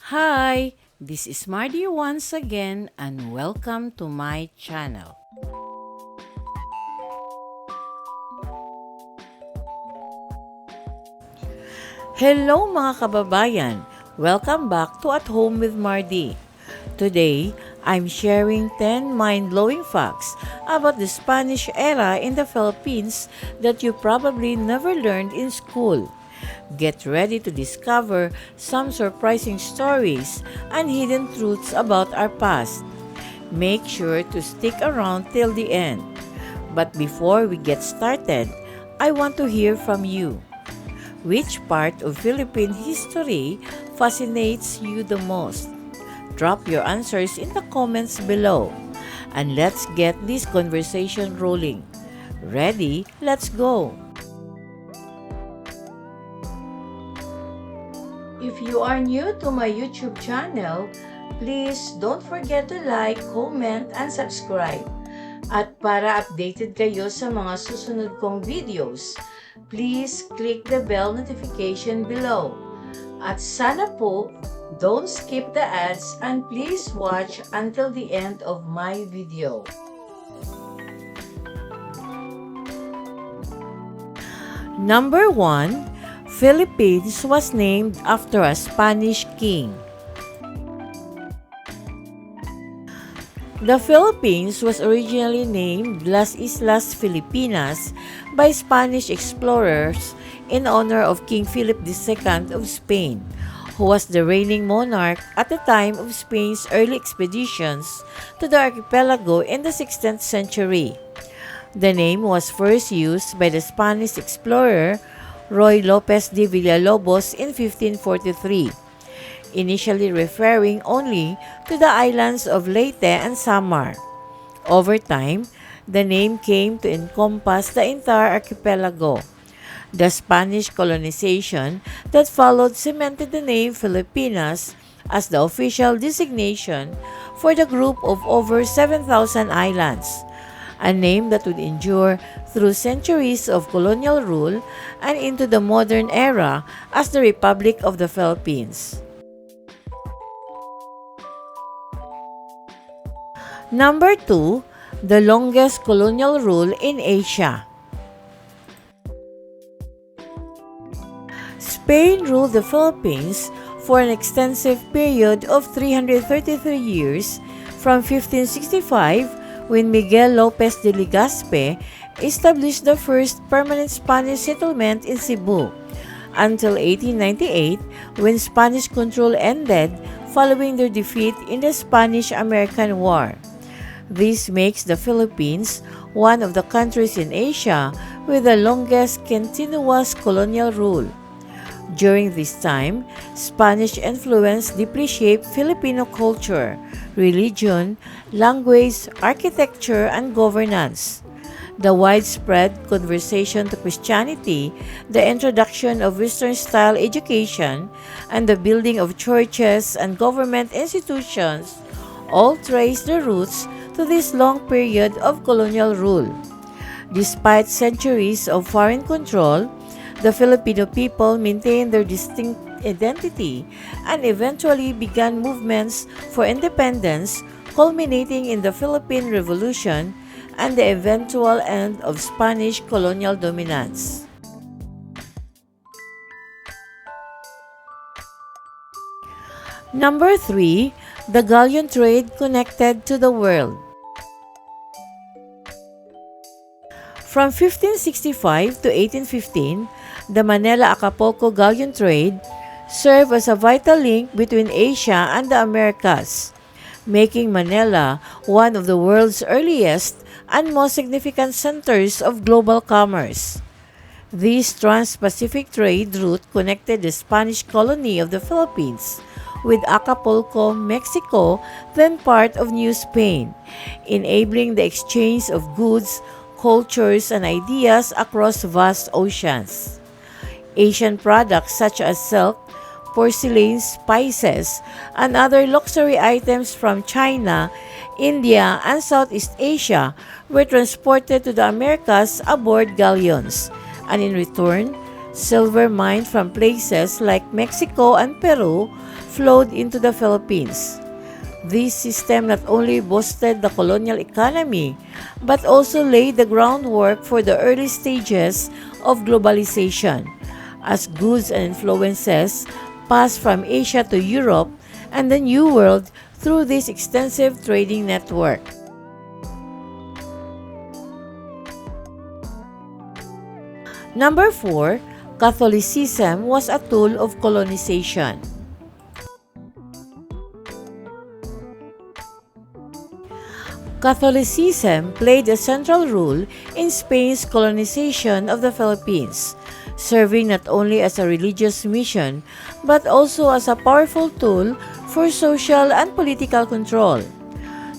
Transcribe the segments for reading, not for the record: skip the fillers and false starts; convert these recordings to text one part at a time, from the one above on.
Hi, this is Mardy once again and welcome to my channel. Hello mga kababayan! Welcome back to At Home with Mardy. Today, I'm sharing 10 mind-blowing facts about the Spanish era in the Philippines that you probably never learned in school. Get ready to discover some surprising stories and hidden truths about our past. Make sure to stick around till the end. But before we get started, I want to hear from you. Which part of Philippine history fascinates you the most? Drop your answers in the comments below. And let's get this conversation rolling. Ready? Let's go! If you are new to my YouTube channel, please don't forget to like, comment, and subscribe. At para updated kayo sa mga susunod kong videos, please click the bell notification below. At sana po, don't skip the ads and please watch until the end of my video. Number 1. Philippines was named after a Spanish king. The Philippines was originally named Las Islas Filipinas by Spanish explorers in honor of King Philip II of Spain, who was the reigning monarch at the time of Spain's early expeditions to the archipelago in the 16th century. The name was first used by the Spanish explorer Roy Lopez de Villalobos in 1543, initially referring only to the islands of Leyte and Samar. Over time, the name came to encompass the entire archipelago. The Spanish colonization that followed cemented the name Filipinas as the official designation for the group of over 7,000 islands, a name that would endure through centuries of colonial rule and into the modern era as the Republic of the Philippines. Number 2. The longest colonial rule in Asia. Spain ruled the Philippines for an extensive period of 333 years from 1565 when Miguel Lopez de Legazpi established the first permanent Spanish settlement in Cebu, until 1898 when Spanish control ended following their defeat in the Spanish-American War. This makes the Philippines one of the countries in Asia with the longest continuous colonial rule. During this time, Spanish influence deeply shaped Filipino culture, religion, language, architecture, and governance. The widespread conversion to Christianity, the introduction of Western-style education, and the building of churches and government institutions all trace their roots to this long period of colonial rule. Despite centuries of foreign control, the Filipino people maintained their distinct identity and eventually began movements for independence, culminating in the Philippine Revolution and the eventual end of Spanish colonial dominance. Number 3. The Gallion trade connected to the world. From 1565 to 1815, the Manila-Acapulco Gallion trade served as a vital link between Asia and the Americas, making Manila one of the world's earliest and most significant centers of global commerce. This trans-Pacific trade route connected the Spanish colony of the Philippines with Acapulco, Mexico, then part of New Spain, enabling the exchange of goods, cultures, and ideas across vast oceans. Asian products such as silk, porcelain, spices, and other luxury items from China, India, and Southeast Asia were transported to the Americas aboard galleons, and in return, silver mined from places like Mexico and Peru flowed into the Philippines. This system not only boosted the colonial economy, but also laid the groundwork for the early stages of globalization, as goods and influences passed from Asia to Europe and the New World through this extensive trading network. Number 4, Catholicism was a tool of colonization. Catholicism played a central role in Spain's colonization of the Philippines, serving not only as a religious mission but also as a powerful tool for social and political control.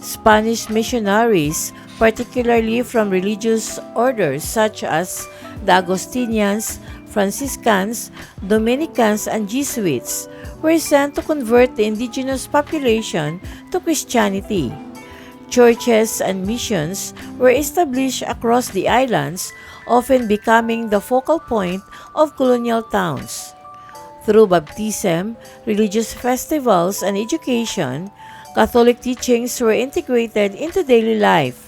Spanish missionaries, particularly from religious orders such as the Agustinians, Franciscans, Dominicans, and Jesuits, were sent to convert the indigenous population to Christianity. Churches and missions were established across the islands, often becoming the focal point of colonial towns. Through baptism, religious festivals, and education, Catholic teachings were integrated into daily life,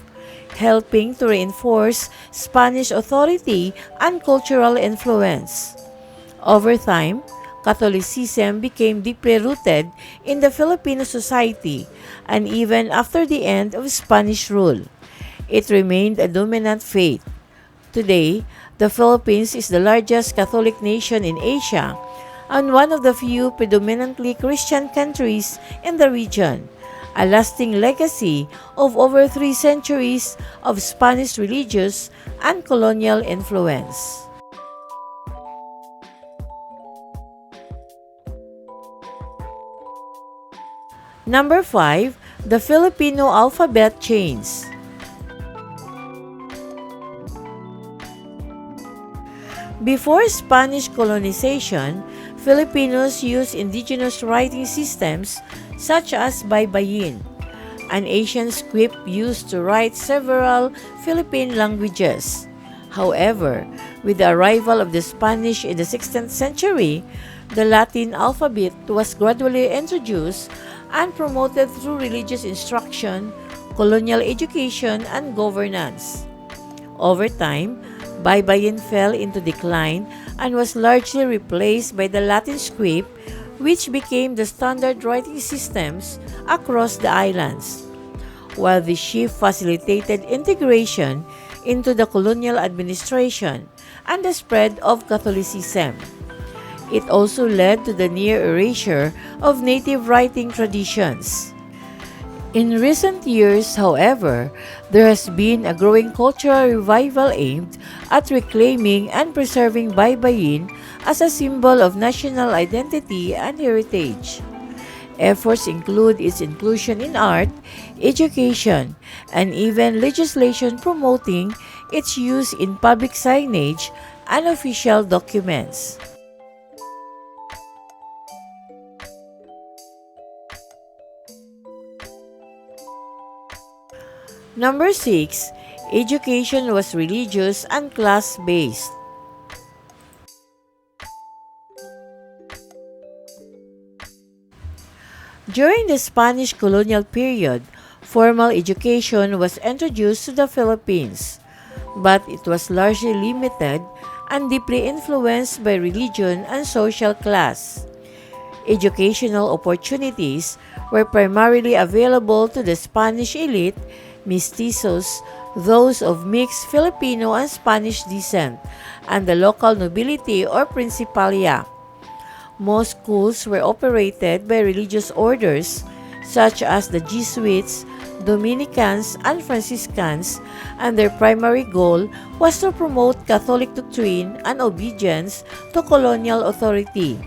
helping to reinforce Spanish authority and cultural influence. Over time, Catholicism became deeply rooted in the Filipino society, and even after the end of Spanish rule, it remained a dominant faith. Today, the Philippines is the largest Catholic nation in Asia and one of the few predominantly Christian countries in the region, a lasting legacy of over 3 centuries of Spanish religious and colonial influence. Number 5, the Filipino alphabet change. Before Spanish colonization, Filipinos used indigenous writing systems such as baybayin, an ancient script used to write several Philippine languages. However, with the arrival of the Spanish in the 16th century, the Latin alphabet was gradually introduced and promoted through religious instruction, colonial education, and governance. Over time, baybayin fell into decline and was largely replaced by the Latin script, which became the standard writing systems across the islands. While this shift facilitated integration into the colonial administration and the spread of Catholicism, it also led to the near erasure of native writing traditions. In recent years, however, there has been a growing cultural revival aimed at reclaiming and preserving baybayin as a symbol of national identity and heritage. Efforts include its inclusion in art, education, and even legislation promoting its use in public signage and official documents. Number 6, education was religious and class-based. During the Spanish colonial period, formal education was introduced to the Philippines, but it was largely limited and deeply influenced by religion and social class. Educational opportunities were primarily available to the Spanish elite, mestizos, those of mixed Filipino and Spanish descent, and the local nobility or principalia. Most schools were operated by religious orders such as the Jesuits, Dominicans, and Franciscans, and their primary goal was to promote Catholic doctrine and obedience to colonial authority.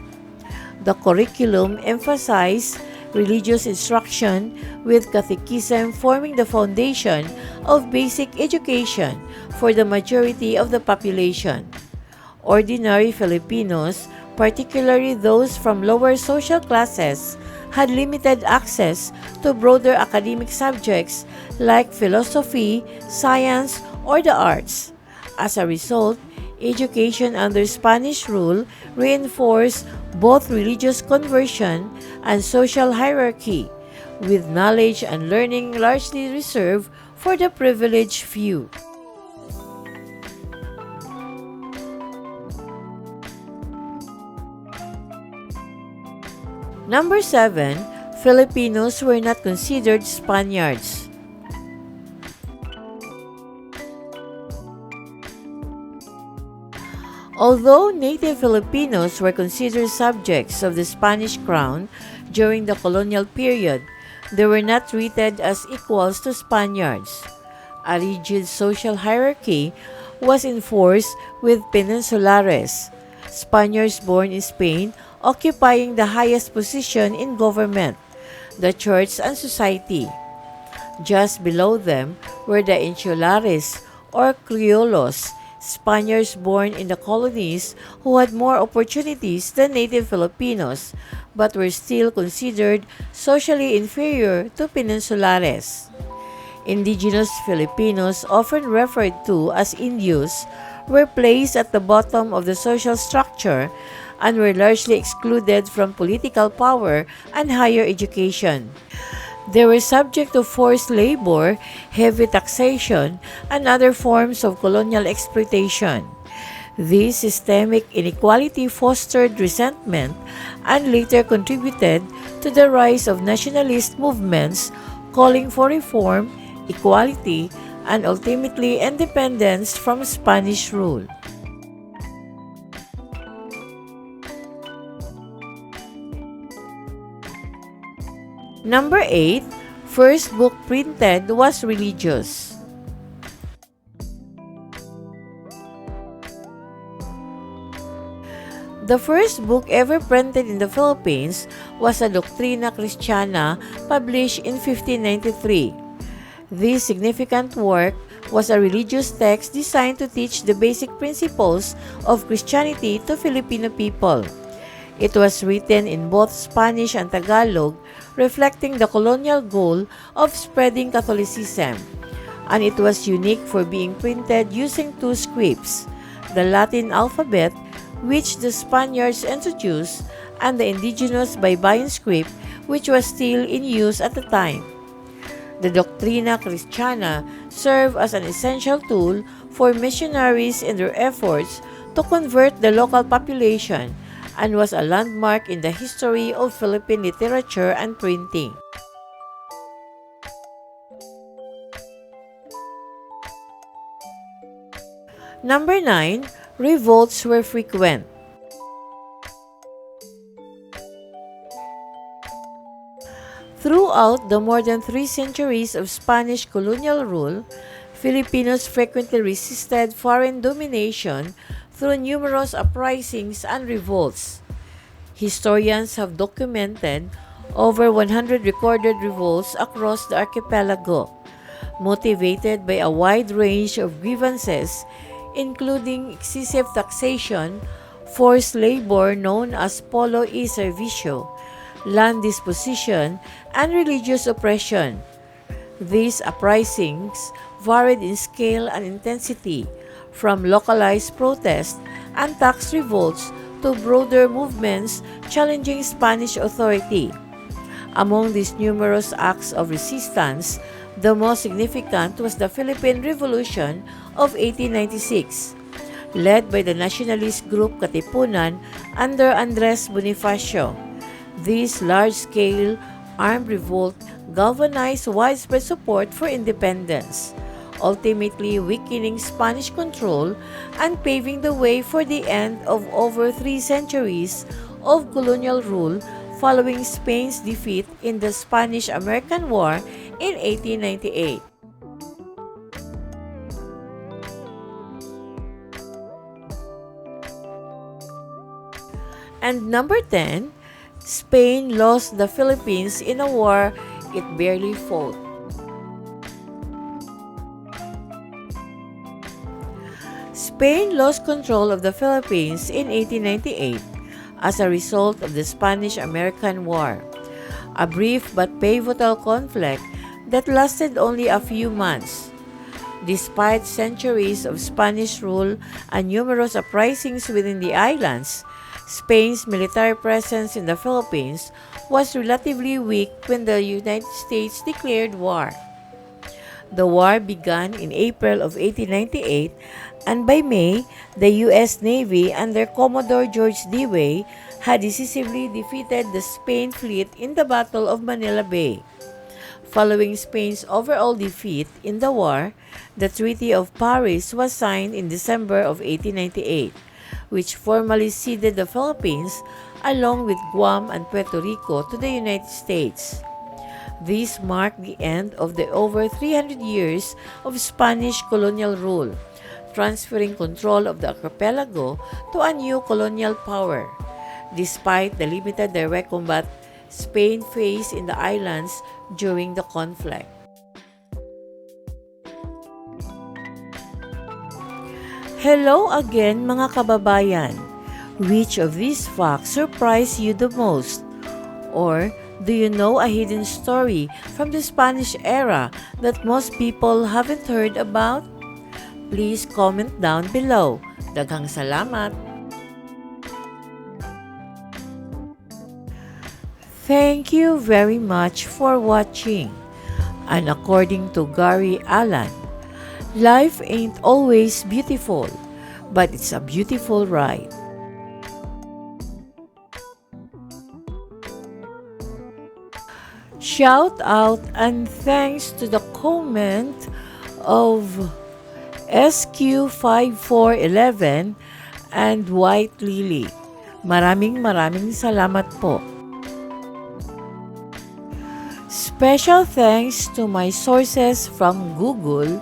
The curriculum emphasized religious instruction, with catechism forming the foundation of basic education for the majority of the population. Ordinary Filipinos, particularly those from lower social classes, had limited access to broader academic subjects like philosophy, science, or the arts. As a result, education under Spanish rule reinforced both religious conversion and social hierarchy, with knowledge and learning largely reserved for the privileged few. Number 7. Filipinos were not considered Spaniards. Although native Filipinos were considered subjects of the Spanish crown during the colonial period, they were not treated as equals to Spaniards. A rigid social hierarchy was enforced with Peninsulares, Spaniards born in Spain occupying the highest position in government, the church and society. Just below them were the Insulares or Criollos, Spaniards born in the colonies who had more opportunities than native Filipinos but were still considered socially inferior to Peninsulares. Indigenous Filipinos, often referred to as Indios, were placed at the bottom of the social structure and were largely excluded from political power and higher education. They were subject to forced labor, heavy taxation, and other forms of colonial exploitation. This systemic inequality fostered resentment and later contributed to the rise of nationalist movements calling for reform, equality, and ultimately independence from Spanish rule. Number 8. First book printed was religious. The first book ever printed in the Philippines was a Doctrina Christiana published in 1593. This significant work was a religious text designed to teach the basic principles of Christianity to Filipino people. It was written in both Spanish and Tagalog, reflecting the colonial goal of spreading Catholicism, and it was unique for being printed using two scripts, the Latin alphabet, which the Spaniards introduced, and the indigenous Baybayin script, which was still in use at the time. The Doctrina Christiana served as an essential tool for missionaries in their efforts to convert the local population and was a landmark in the history of Philippine literature and printing. Number 9. Revolts were frequent. Throughout the more than 3 centuries of Spanish colonial rule, Filipinos frequently resisted foreign domination through numerous uprisings and revolts. Historians have documented over 100 recorded revolts across the archipelago, motivated by a wide range of grievances, including excessive taxation, forced labor known as polo y servicio, land disposition, and religious oppression. These uprisings varied in scale and intensity, from localized protests and tax revolts to broader movements challenging Spanish authority. Among these numerous acts of resistance, the most significant was the Philippine Revolution of 1896, led by the nationalist group Katipunan under Andres Bonifacio. This large-scale armed revolt galvanized widespread support for independence, ultimately weakening Spanish control and paving the way for the end of over 3 centuries of colonial rule following Spain's defeat in the Spanish-American War in 1898. And number 10, Spain lost the Philippines in a war it barely fought. Spain lost control of the Philippines in 1898 as a result of the Spanish-American War, a brief but pivotal conflict that lasted only a few months. Despite centuries of Spanish rule and numerous uprisings within the islands, Spain's military presence in the Philippines was relatively weak when the United States declared war. The war began in April of 1898, and by May, the U.S. Navy under Commodore George Dewey had decisively defeated the Spain fleet in the Battle of Manila Bay. Following Spain's overall defeat in the war, the Treaty of Paris was signed in December of 1898, which formally ceded the Philippines along with Guam and Puerto Rico to the United States. This marked the end of the over 300 years of Spanish colonial rule, transferring control of the archipelago to a new colonial power. Despite the limited direct combat Spain faced in the islands during the conflict. Hello again mga kababayan! Which of these facts surprised you the most? Or do you know a hidden story from the Spanish era that most people haven't heard about? Please comment down below. Daghang salamat! Thank you very much for watching. And according to Gary Allan, life ain't always beautiful, but it's a beautiful ride. Shout out and thanks to the comment of SQ5411 and White Lily. Maraming salamat po. Special thanks to my sources from Google,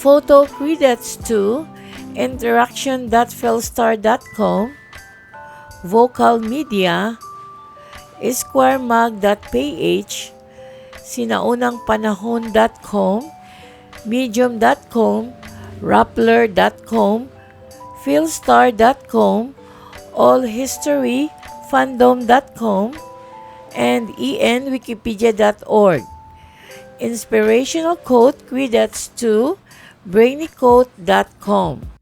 Phot Credits to interaction.philstar.com, Vocal Media, squaremag.ph, sinaunangpanahon.com, medium.com, rappler.com, philstar.com, allhistoryfandom.com, and enwikipedia.org. Inspirational quote credits to brainyquote.com.